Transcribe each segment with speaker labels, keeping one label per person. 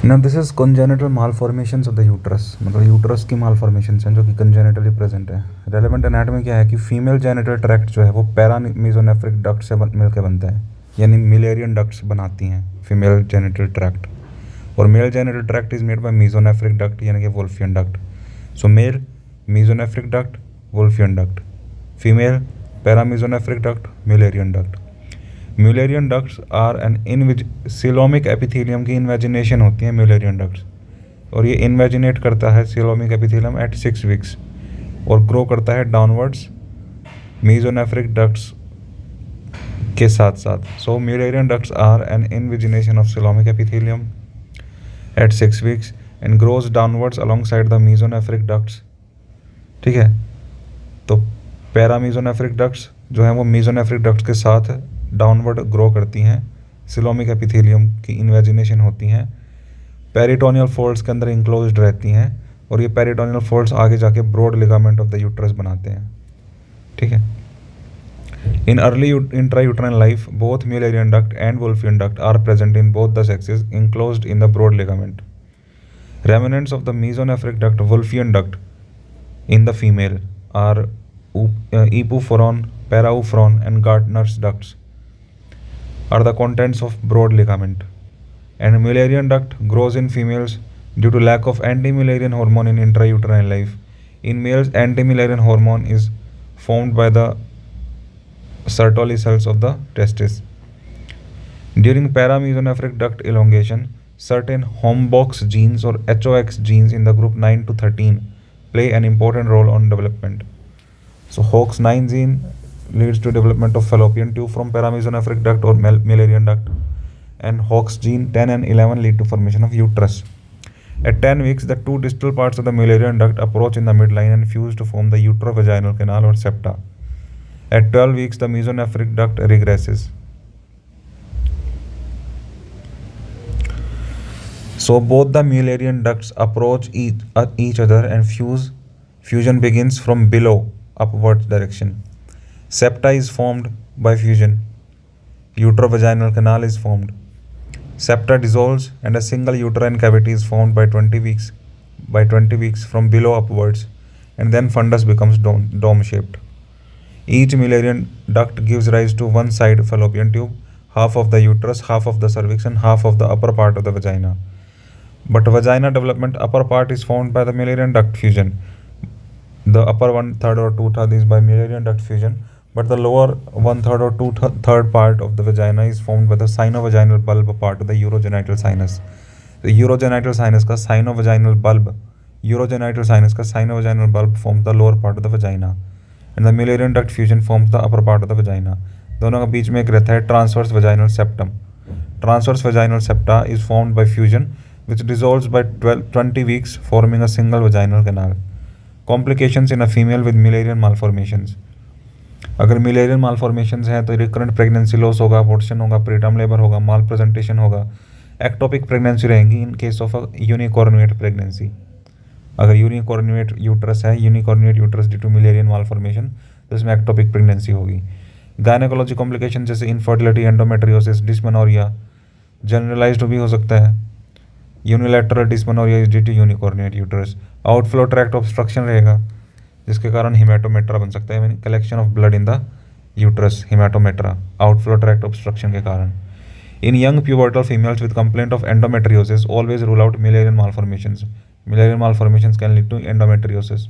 Speaker 1: ना this is congenital मालफॉर्मेशंस of the uterus, मतलब uterus की मालफॉर्मेशंस हैं जो कि कंजेनिटली प्रेजेंट है। रेलेवेंट एनाटॉमी क्या है कि फीमेल जेनिटल ट्रैक्ट जो है वो पैरामीजोनेफ्रिक डक्ट से मिलकर बनता है, यानी मिलेरियन डक्ट्स बनाती हैं फीमेल जेनिटल ट्रैक्ट। और male genital tract is made by mesonephric duct यानी कि Wolffian duct. So male mesonephric duct, Wolffian duct; female paramesonephric duct, Mullerian duct. Mullerian ducts are an coelomic epithelium की invagination होती है Mullerian ducts, और ये invaginate करता है coelomic epithelium at 6 weeks और ग्रो करता है डाउनवर्ड्स मीजोनेफ्रिक डक्ट्स के साथ साथ। So Mullerian ducts are an invagination of coelomic epithelium at 6 weeks and grows downwards alongside the mesonephric ducts. ठीक है, तो पैरामीजोनेफ्रिक डक्ट्स जो है वो मीजोनेफ्रिक डक्ट्स के साथ डाउनवर्ड ग्रो करती हैं, सिलोमिक एपिथेलियम की इन्वेजिनेशन होती हैं, पेरिटोनियल फोल्ड्स के अंदर इंक्लोज्ड रहती हैं, और ये पेरिटोनियल फोल्ड्स आगे जाके broad ligament of the uterus बनाते हैं। ठीक है, in early intrauterine life both Mullerian duct and Wolffian duct are present in both the sexes enclosed in the broad ligament. Remnants of the mesonephric duct, Wolffian duct in the female are epuphoron, paraophron and Gardner's ducts are the contents of broad ligament. And Mullerian duct grows in females due to lack of anti-Mullerian hormone in intrauterine life. In males, anti-Mullerian hormone is formed by the Sertoli cells of the testis. During paramesonephric duct elongation, certain HOMBOX genes or HOX genes in the group 9 to 13 play an important role on development. So HOX9 gene leads to development of fallopian tube from paramesonephric duct or Mullerian duct, and HOX gene 10 and 11 lead to formation of uterus. At 10 weeks, the two distal parts of the Mullerian duct approach in the midline and fuse to form the uterovaginal canal or septa. At 12 weeks, the mesonephric duct regresses. So both the Mullerian ducts approach each other and fusion begins from below upward direction. Septa is formed by fusion. Uterovaginal canal is formed. Septa dissolves and a single uterine cavity is formed by 20 weeks from below upwards, and then fundus becomes dome shaped. Each Mullerian duct gives rise to one side fallopian tube, half of the uterus, half of the cervix, and half of the upper part of the vagina. But vagina development upper part is formed by the Mullerian duct fusion. The upper 1/3 or 2/3 is by Mullerian duct fusion, but the lower 1/3 or 2/3 part of the vagina is formed by the sinovaginal bulb part of the urogenital sinus. The urogenital sinus का sinovaginal bulb forms the lower part of the vagina, and the Mullerian duct fusion forms the upper part of the vagina. दोनों के बीच में एक रहता है transverse vaginal septum. Transverse vaginal septa is formed by fusion, which dissolves by 20 weeks, forming a single vaginal canal. Complications in a female with Mullerian malformations. अगर Mullerian malformations हैं तो रिकरेंट प्रेगनेंसी लॉस होगा, abortion होगा, preterm labour होगा, malpresentation होगा, ectopic pregnancy रहेंगी in case of a unicornuate pregnancy. अगर unicornuate uterus है, unicornuate uterus due to Mullerian malformation, तो इसमें एक्टोपिक प्रेगनेंसी होगी। गायनेकोलॉजी कॉम्प्लिकेशन जैसे इनफर्टिलिटी, एंडोमेट्रियोसिस, डिस्मेनोरिया, जनरलाइज्ड भी हो सकता है। Unilateral dysmenorrhoea is due to unicornuate uterus. Outflow tract obstruction रहेगा जिसके कारण हिमेटोमेट्रा बन सकता है, collection of blood in the uterus, haematometra, outflow tract obstruction के कारण। In young pubertal females with complaint of endometriosis always rule out Mullerian malformations. Mullerian malformations can lead to endometriosis.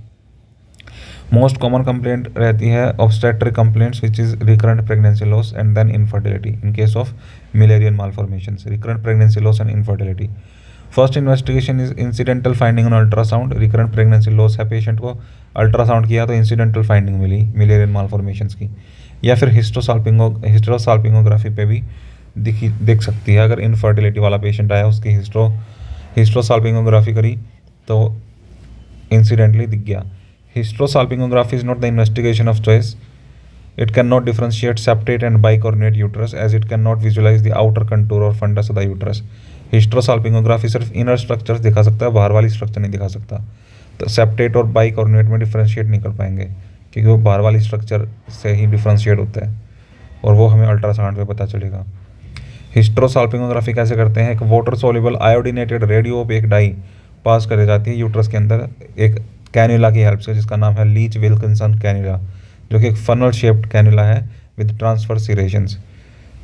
Speaker 1: Most common complaint रहती है obstetric complaints which is recurrent pregnancy loss and then infertility in case of Mullerian malformations, recurrent pregnancy loss and infertility. First investigation is incidental finding on ultrasound. Recurrent pregnancy loss है, patient को ultrasound किया तो incidental finding मिली Mullerian malformations की, या फिर हिस्टोसाल्पिंगोग्राफी पे भी देख सकती है। अगर इनफर्टिलिटी वाला पेशेंट आया, उसकी हिस्टोसाल्पिंगोग्राफी करी तो इंसिडेंटली दिख गया। Hysterosalpingography is not the investigation of choice. It cannot differentiate septate and bicornuate uterus as it cannot visualize the outer contour or fundus of the uterus. Hysterosalpingography सिर्फ इनर स्ट्रक्चर्स दिखा सकता है, बाहर वाली स्ट्रक्चर नहीं दिखा सकता। तो सेप्टेट और बाइकॉर्नुएट में डिफ्रेंशिएट नहीं कर पाएंगे क्योंकि वो बाहर वाली स्ट्रक्चर से ही डिफ्रेंशिएट होता है, और वो हमें अल्ट्रासाउंड पे पता चलेगा। हिस्ट्रोसाल्पिंगोग्राफी कैसे करते हैं, एक water soluble iodinated radio opaque dye pass करी जाती है यूट्रस के अंदर एक कैन्यूला की हेल्प से, जिसका नाम है लीच विल्किंसन कैन्यूला, जो कि एक फनल शेप्ड कैन्यूला है with transfer serrations.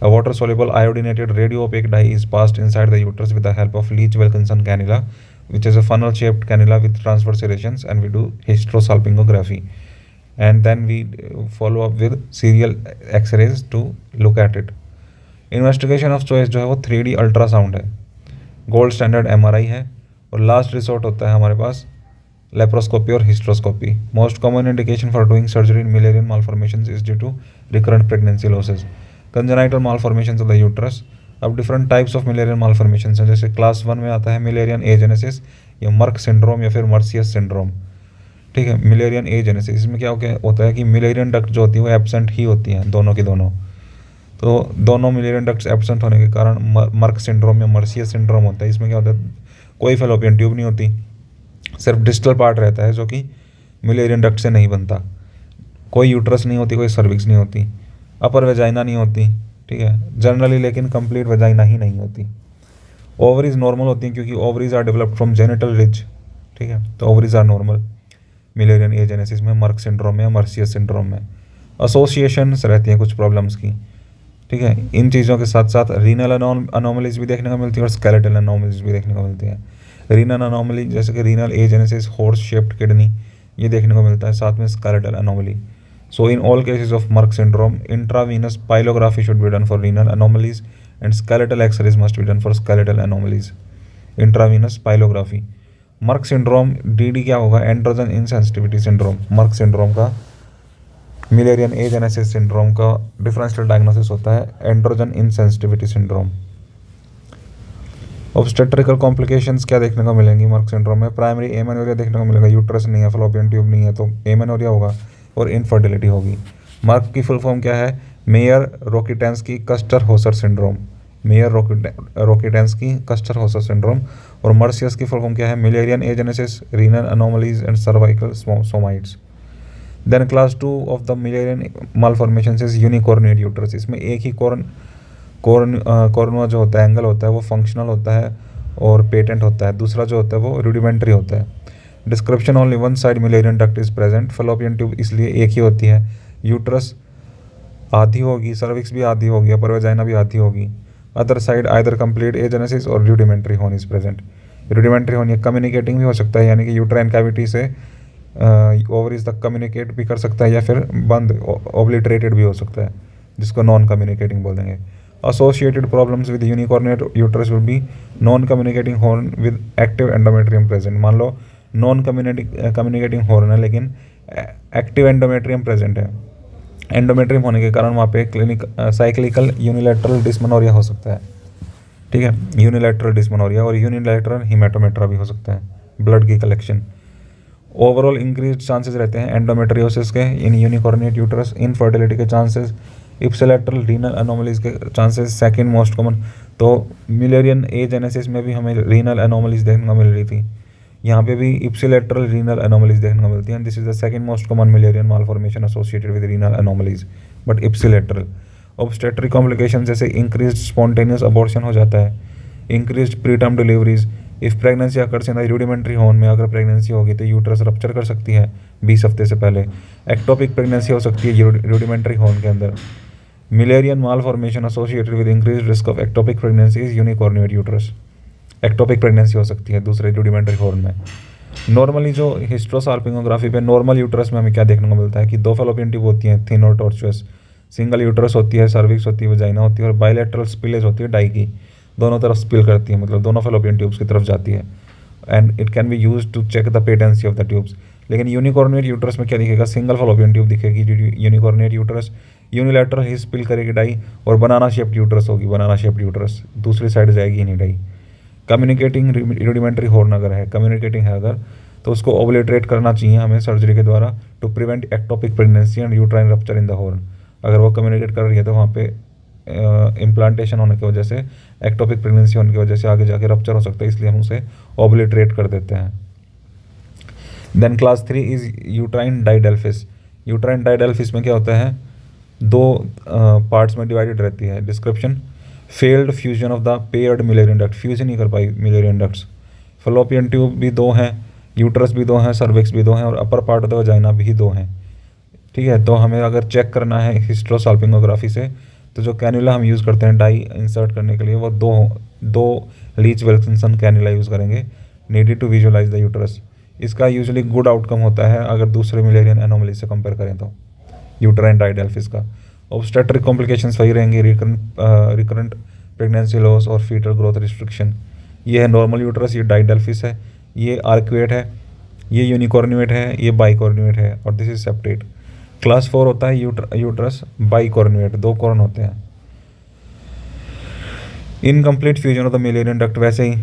Speaker 1: A water soluble iodinated radio opaque dye is passed inside the uterus with the help of Leach Wilkinson cannula, which is a funnel shaped cannula with transverse serrations, and we do hysterosalpingography. And then we follow up with serial x-rays to look at it. Investigation of choice जो है वो 3D ultrasound है, gold standard MRI है, और last resort होता है हमारे पास लेप्रोस्कोपी और hysteroscopy. Most common indication for doing surgery in Mullerian malformations is due to recurrent pregnancy losses, congenital malformations of the uterus. अब different types of Mullerian malformations हैं, जैसे क्लास 1 में आता है मिलेरियन एजेनेसिस या मर्क सिंड्रोम या फिर मर्सियस syndrome. ठीक है, मिलेरियन एजेनेसिस, इसमें क्या होता है कि मिलेरियन डक्ट जो होती है वो एब्सेंट ही होती हैं दोनों की दोनों, तो दोनों मिलेरियन डक्ट्स एब्सेंट होने के कारण मर्क सिंड्रोम या मर्सियस सिंड्रोम होता है। इसमें क्या होता है, कोई फेलोपियन ट्यूब नहीं होती, सिर्फ डिस्टल पार्ट रहता है जो कि मिलेरियन डक्ट से नहीं बनता, कोई यूट्रस नहीं होती, कोई सर्विक्स नहीं होती, अपर वेजाइना नहीं होती। ठीक है, जनरली लेकिन कंप्लीट वेजाइना ही नहीं होती। ओवरीज नॉर्मल होती हैं क्योंकि ovaries are developed from genital ridge. ठीक है, तो ovaries are normal Mullerian agenesis में, मर्क सिंड्रोम में या मर्सियस सिंड्रोम में। एसोसिएशंस रहती हैं कुछ प्रॉब्लम्स की। ठीक है, इन चीज़ों के साथ साथ रीनल अनोमलीज भी देखने को मिलती है और स्केलेटल अनोमलीज भी देखने को मिलती है। रीनल अनोमली जैसे कि renal agenesis, horse shaped kidney, ये देखने को मिलता है, साथ में skeletal anomaly. So in all cases of Merck syndrome, intravenous pyelography should be done for renal anomalies and skeletal X-rays must be done for skeletal anomalies. Intravenous pyelography. Merck syndrome DD क्या होगा, androgen insensitivity syndrome. Merck syndrome का मिलेरियन agenesis syndrome का differential diagnosis होता है androgen insensitivity syndrome. Obstetrical complications क्या देखने को मिलेंगी Merck syndrome में, प्राइमरी एमेनोरिया देखने को मिलेगा, यूट्रस नहीं है, फलोपियन ट्यूब नहीं है तो एमेनोरिया होगा और इनफर्टिलिटी होगी। मर्क की फुल फॉर्म क्या है, Mayer Rokitansky Kuster Hauser syndrome, Mayer Rokitansky Kuster Hauser syndrome. और मर्सियस की फुल फॉर्म क्या है, Mullerian agenesis, renal anomalies and cervical somites. Then class 2 of the Mullerian malformations is unicornuate uterus. इसमें एक ही कॉर्नुआ जो होता है, एंगल होता है, वो फंक्शनल होता है और पेटेंट होता है, दूसरा जो होता है वो रूडिमेंट्री होता है। Description only one side Mullerian duct is present, fallopian tube इसलिए एक ही होती है, यूट्रस आधी होगी, सर्विक्स भी आधी होगी, अपर वेजाइना भी आधी होगी, other side either complete agenesis और रूडिमेंट्री होन इज प्रेजेंट। रूडिमेंट्री होन ये कम्युनिकेटिंग भी हो सकता है, यानी कि यूट्राइन कैविटी से ओवरीज तक कम्युनिकेट भी कर सकता है या फिर बंद ओब्लिटरेटेड भी हो सकता है, जिसको नॉन कम्युनिकेटिंग बोल देंगे। Associated problems with unicornate uterus will be non-communicating horn with active endometrium present। मान लो नॉन कम्युनिकेटिंग हॉर्न है लेकिन एक्टिव एंडोमेट्रियम प्रेजेंट है, एंडोमेट्रियम होने के कारण वहाँ पे साइक्लिकल यूनिलैटरल डिस्मेनोरिया हो सकता है। ठीक है, यूनिलैटरल डिस्मेनोरिया और यूनिलैटरल हिमेटोमेट्रा भी हो सकता है, ब्लड की कलेक्शन। ओवरऑल इंक्रीज चांसेस रहते हैं एंडोमेट्रियोसिस के इन यूनिकॉर्निएट यूटरस, इनफर्टिलिटी के चांसेस, इप्सिलैटरल रीनल एनोमलीज के चांसेस सेकंड मोस्ट कॉमन। तो मिलेरियन एजेनेसिस में भी हमें रीनल एनोमलीज देखने को मिल रही थी, यहाँ पे भी इप्सिलैटरल रीनल एनोमलीज देखने को मिलती हैं। This is the second most common Mullerian malformation associated with renal anomalies, but ipsilateral. Obstetric complication जैसे इंक्रीज स्पॉन्टेनियस अबॉर्शन हो जाता है, increase preterm deliveries, if pregnancy occurs in the rudimentary horn में अगर प्रेगनेंसी होगी तो यूट्रस रप्चर कर सकती है 20 हफ्ते से पहले, एक्टोपिक प्रेगनेंसी हो सकती है रूडिमेंट्री होन के अंदर। Mullerian malformation associated with increase risk of ectopic pregnancy is unicornuate uterus, ectopic pregnancy हो सकती है दूसरे रूडिमेंट्री होर्न में। नॉर्मली जो हिस्ट्रोसाल्पिंगोग्राफी पे नॉर्मल यूट्रस में हमें क्या देखने को मिलता है कि 2 फैलोपियन ट्यूब होती हैं, थिन और टॉर्चुअस, सिंगल यूट्रस होती है, सर्विक्स होती है, वजाइना होती है, और बायलैटरल स्पिलेज होती है डाई की, दोनों तरफ स्पिल करती है, मतलब दोनों फैलोपियन ट्यूब्स की तरफ जाती है, and it can be use to check the patency of the tubes. लेकिन यूनिकॉर्निएट यूट्रस में क्या दिखेगा, सिंगल फैलोपियन ट्यूब दिखेगी यूनिकॉर्निएट यूट्रस, यूनिलैटरल ही स्पिल करेगी डाई, और बनाना शेप्ड यूट्रस होगी, बनाना शेप्ड यूट्रस, दूसरी साइड जाएगी ही नहीं डाई। कम्युनिकेटिंग रूडिमेंट्री हॉर्न अगर है, कम्युनिकेटिंग है अगर, तो उसको ओबलेटरेट करना चाहिए हमें सर्जरी के द्वारा to prevent ectopic pregnancy and uterine rupture in the horn. अगर वो कम्युनिकेट कर रही है तो वहाँ पे इम्प्लांटेशन होने की वजह से, एक्टोपिक प्रेगनेंसी होने की वजह से आगे जाके रप्चर हो सकता है, इसलिए हम उसे ओबलेटरेट कर देते हैं। Then class 3 is uterine didelphys. Uterine didelphys में क्या होता है, 2 पार्ट्स में डिवाइडेड रहती है। Description, failed fusion of the paired Mullerian duct, fuse ही नहीं कर पाई मिलेरियन डक्ट्स। फेलोपियन ट्यूब भी दो हैं, यूट्रस भी दो हैं, सर्विक्स भी दो हैं और upper part of the vagina भी दो हैं। ठीक है, तो हमें अगर चेक करना है हिस्ट्रोसाल्पिंगोग्राफी से, तो जो कैन्यूला हम यूज़ करते हैं डाई इंसर्ट करने के लिए, वो दो लीच विल्किंसन कैन्यूला यूज़ करेंगे, needed to visualise the uterus. इसका यूजुअली गुड आउटकम होता है अगर दूसरे मिलेरियन एनोमली से कंपेयर करें तो, यूट्राइन डाइडेल्फिस का। ऑब्स्टेट्रिक कॉम्प्लिकेशंस वही रहेंगी, रिकरेंट प्रेगनेंसी लॉस और फीटल ग्रोथ रिस्ट्रिक्शन। ये है नॉर्मल यूट्रस, ये डाइडेल्फिस है, ये आर्क्वेट है, ये यूनिकॉर्न्यूएट है, ये बाइकॉर्न्यूएट है और दिस इज सेप्टेट। क्लास 4 होता है यूट्रस बाइकॉर्न्यूएट, दो कॉर्न होते हैं। Incomplete fusion of the Mullerian duct वैसे ही,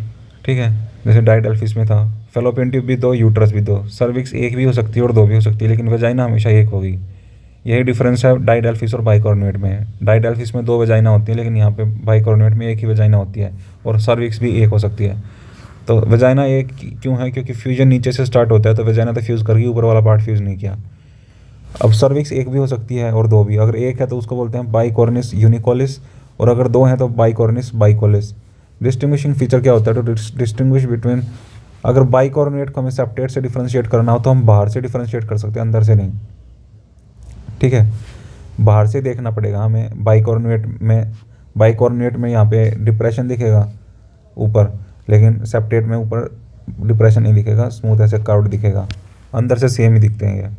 Speaker 1: ठीक है, जैसे डाइडेल्फिस में था। फेलोपियन ट्यूब भी दो, यूट्रस भी दो, सर्विक्स एक भी हो सकती है और दो भी हो सकती है, लेकिन वेजाइना हमेशा एक होगी। यही डिफरेंस है डाइडेल्फिस और बाइकॉर्न्यूएट में। डाइडेल्फिस में दो वेजाइना होती है, लेकिन यहाँ पे बाइकॉर्न्यूएट में एक ही वेजाइना होती है और सर्विक्स भी एक हो सकती है। तो वेजाइना एक क्यों है? क्योंकि फ्यूजन नीचे से स्टार्ट होता है, तो वेजाइना तो फ्यूज़ कर गई, ऊपर वाला पार्ट फ्यूज़ नहीं किया। अब सर्विक्स एक भी हो सकती है और दो भी। अगर एक है तो उसको बोलते हैं बाइकॉर्निस यूनिकोलिस, और अगर दो हैं तो बाइकॉर्निस बाइकोलिस। डिस्टिंग्विशिंग फीचर क्या होता है? टू डिस्टिंग्विश बिटवीन, अगर बाइकॉर्निएट को हमें सेप्टेट से डिफरेंशिएट करना हो तो हम बाहर से डिफरेंशिएट कर सकते हैं, अंदर से नहीं। ठीक है, बाहर से देखना पड़ेगा हमें। बाइकॉर्निएट में यहाँ पे डिप्रेशन दिखेगा ऊपर, लेकिन सेप्टेट में ऊपर डिप्रेशन नहीं दिखेगा, स्मूथ ऐसे कर्व्ड दिखेगा। अंदर से सेम ही दिखते हैं ये,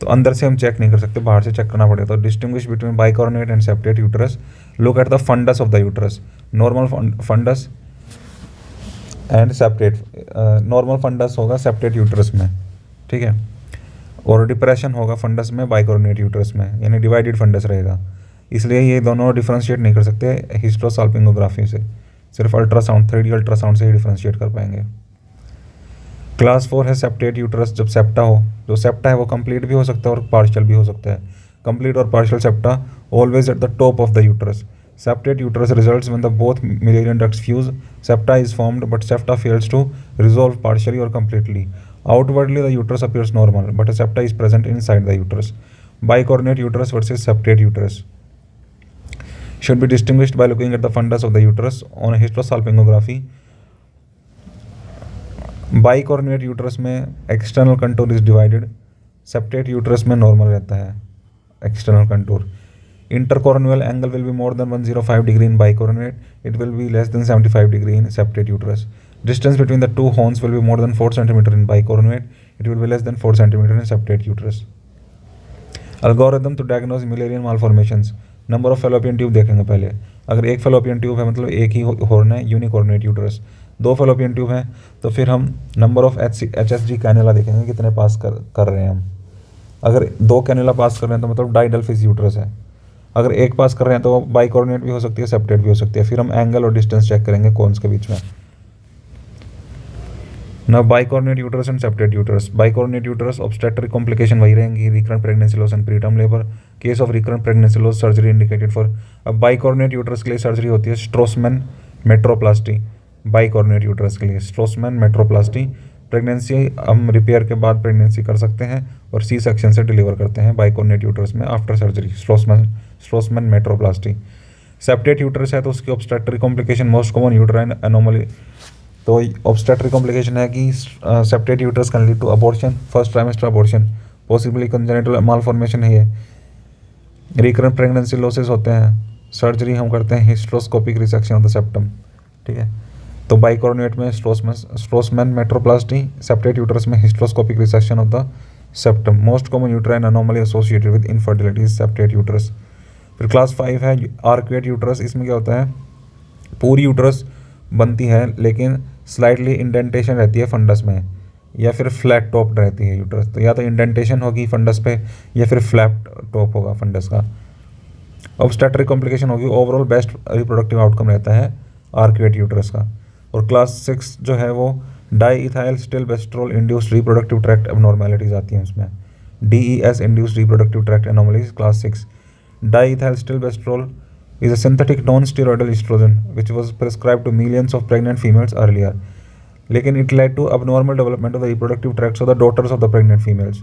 Speaker 1: तो अंदर से हम चेक नहीं कर सकते, बाहर से चेक करना पड़ेगा। तो distinguish between bicornuate and septate uterus, look at the fundus of the uterus, normal fundus and septate. Normal fundus होगा सेप्टेट यूट्रस में, ठीक है, और डिप्रेशन होगा फंडस में बाइकॉर्निएट यूट्रस में, यानी डिवाइडेड फंडस रहेगा। इसलिए ये दोनों डिफरेंशिएट नहीं कर सकते हिस्ट्रोसाल्पिंगोग्राफी से, सिर्फ अल्ट्रासाउंड, 3D अल्ट्रासाउंड से ही डिफरेंशिएट कर पाएंगे। क्लास 4 है सेप्टेट यूट्रस, जब सेप्टा हो। जो सेप्टा है वो कंप्लीट भी हो सकता है और पार्शियल भी हो सकता है। कंप्लीट और partial septa always at the top of the uterus. Septate uterus results when the both Mullerian ducts fuse, septa is formed but septa fails to resolve partially और completely. Outwardly the uterus appears normal but a septa is present inside the uterus. Bicornuate uterus versus septate uterus should be distinguished by looking at the fundus of the uterus on a hysterosalpingography. Bicornuate uterus में external contour is divided, septate uterus में normal रहता है external contour. Intercornual angle will be more than 105 degree in bicornuate, it will be less than 75 degree in septate uterus. Distance between the two horns will be more than 4 cm in bicornuate, it will be less than 4 cm in septate uterus. Algorithm to diagnose Mullerian malformations. Number of fallopian tube देखेंगे पहले। अगर एक fallopian tube है मतलब एक ही horn है, unicornuate uterus. दो fallopian tube हैं तो फिर हम नंबर ऑफ HSG कैनुला देखेंगे, कितने पास कर रहे हैं हम। अगर दो कैनुला पास कर रहे हैं तो मतलब डाइडेल्फिस यूट्रस है। अगर एक पास कर रहे हैं तो बाइकॉर्नुएट भी हो सकती है, सेप्टेट भी हो सकती है। फिर हम एंगल और डिस्टेंस चेक करेंगे कॉर्न्स के बीच में। ना bicornuate uterus and septate uterus. Bicornuate uterus obstetric complication वही रहेंगी, recurrent pregnancy loss and preterm labour. Case of recurrent pregnancy loss surgery indicated for. अब बाइकॉर्नुएट यूट्रस के लिए सर्जरी होती है स्ट्रोसमैन मेट्रोप्लास्टी। बाइकॉर्नुएट यूट्रस के लिए स्ट्रोसमैन मेट्रोप्लास्टी। प्रेगनेंसी हम रिपेयर के बाद प्रेगनेंसी कर सकते हैं और सी सेक्शन से डिलीवर करते हैं बाइकॉर्नुएट यूट्रस में after surgery, Strassman metroplasty. Septate uterus है तो उसकी obstetric complication most common uterine anomaly. तो ऑब्स्टेट्रिक कॉम्प्लिकेशन है कि septate uterus can lead to abortion, first trimester abortion, possibly congenital malformation है ये। रिकरेंट प्रेगनेंसी लॉसेस होते हैं, सर्जरी हम करते हैं hysteroscopic resection of the septum, ठीक है। तो बाइकॉर्नुएट में स्ट्रोसमैन मेट्रोप्लास्टी, सेप्टेट यूट्रस में hysteroscopic resection of the septum. Most common uterine anomaly associated with infertility septate uterus. फिर क्लास 5 है आर्क्वेट यूट्रस। इसमें क्या होता है, पूरी यूट्रस बनती है लेकिन स्लाइटली इंडेंटेशन रहती है फंडस में, या फिर फ्लैट टॉप रहती है यूट्रस। तो या तो इंडेंटेशन होगी फंडस पे या फिर फ्लैट टॉप होगा फंडस का। ऑब्स्टेट्रिक कॉम्प्लिकेशन होगी। ओवरऑल बेस्ट रिप्रोडक्टिव आउटकम रहता है आर्क्वेट यूट्रस का। और क्लास 6 जो है वो diethylstilboestrol induced reproductive tract abnormalities आती हैं उसमें। DES induced reproductive tract anomalies class 6। Diethylstilboestrol is a synthetic non-steroidal estrogen which was prescribed to millions of pregnant females earlier. लेकिन it led to abnormal development of the reproductive tracts of the daughters of the pregnant females,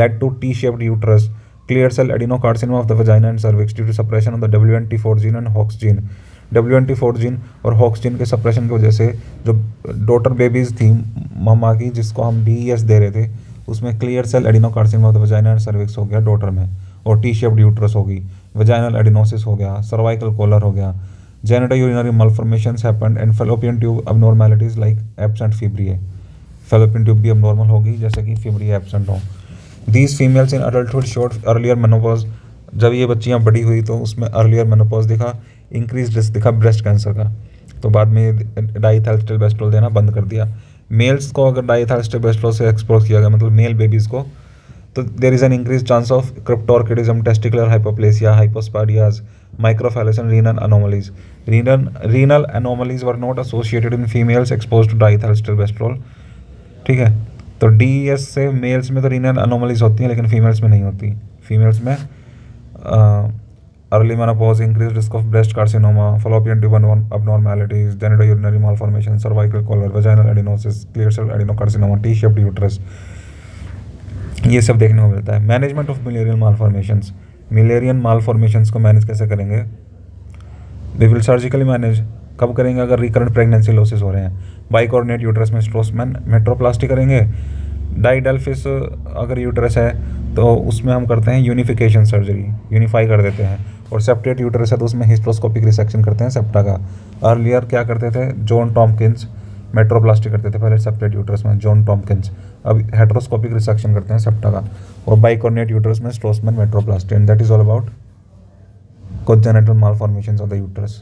Speaker 1: led to T-shaped uterus, clear cell adenocarcinoma of the vagina and cervix due to suppression of the WNT4 gene and HOX gene, WNT4 gene और hawks gene के suppression की वजह से जो daughter babies थी मम्मा की, जिसको हम DES दे रहे थे, उसमें clear cell adenocarcinoma of the vagina and cervix हो गया डॉटर में, और टी शेप्ड यूट्रस होगी, वजाइनल एडिनोसिस हो गया, सर्वाइकल कॉलर हो गया, genital urinary malformations happened and fallopian tube abnormalities like absent fibrae, fallopian tube भी abnormal होगी जैसे कि फिब्रिए एब्सेंट हो। These females in adulthood showed earlier menopause, जब ये बच्चियाँ बड़ी हुई तो उसमें earlier menopause दिखा, increased risk दिखा ब्रेस्ट कैंसर का, तो बाद में डाइथाइलस्टेबेस्ट्रोल देना बंद कर दिया। मेल्स को अगर डाइथाइलस्टेबेस्ट्रोल से एक्सपोज किया गया, मतलब मेल बेबीज़ को, तो there is an increase chance of cryptorchidism, testicular hypoplasia, hypospadias, microphallus and renal anomalies. Renal anomalies were not associated in females exposed to diethylstilbestrol। ठीक है, तो DES से मेल्स में तो रीनल अनोमलीज होती हैं लेकिन फीमेल्स में नहीं होती। फीमेल्स में early menopause, increase risk of breast carcinoma, fallopian tube abnormalities, genitourinary malformation, cervical collar, vaginal adenosis, clear cell adenocarcinoma, T-shaped uterus, ये सब देखने को मिलता है। मैनेजमेंट ऑफ मिलेरियन मालफॉर्मेशंस, मिलेरियन मालफॉर्मेशंस को मैनेज कैसे करेंगे? We will surgically manage. कब करेंगे? अगर रिकरेंट प्रेगनेंसी लॉसेस हो रहे हैं। बाइकॉर्डिनेट यूट्रस में स्ट्रोसमैन मेट्रोप्लास्टी करेंगे। डाइडेल्फिस अगर यूट्रस है तो उसमें हम करते हैं यूनिफिकेशन सर्जरी, यूनिफाई कर देते हैं। और सेप्टेट यूट्रस है तो उसमें हिस्ट्रोस्कोपिक रिसेक्शन करते हैं सेप्टा का। अर्लियर क्या करते थे? जॉन टॉम्किंस मेट्रोप्लास्टी करते थे पहले सेप्टेट यूट्रस में, जॉन टॉम्किंस। अब हेट्रोस्कोपिक रिसेक्शन करते हैं सेप्टा का। और बाइकॉर्डिनेट यूट्रस में Strassman metroplasty. And that is all about congenital malformations of the uterus।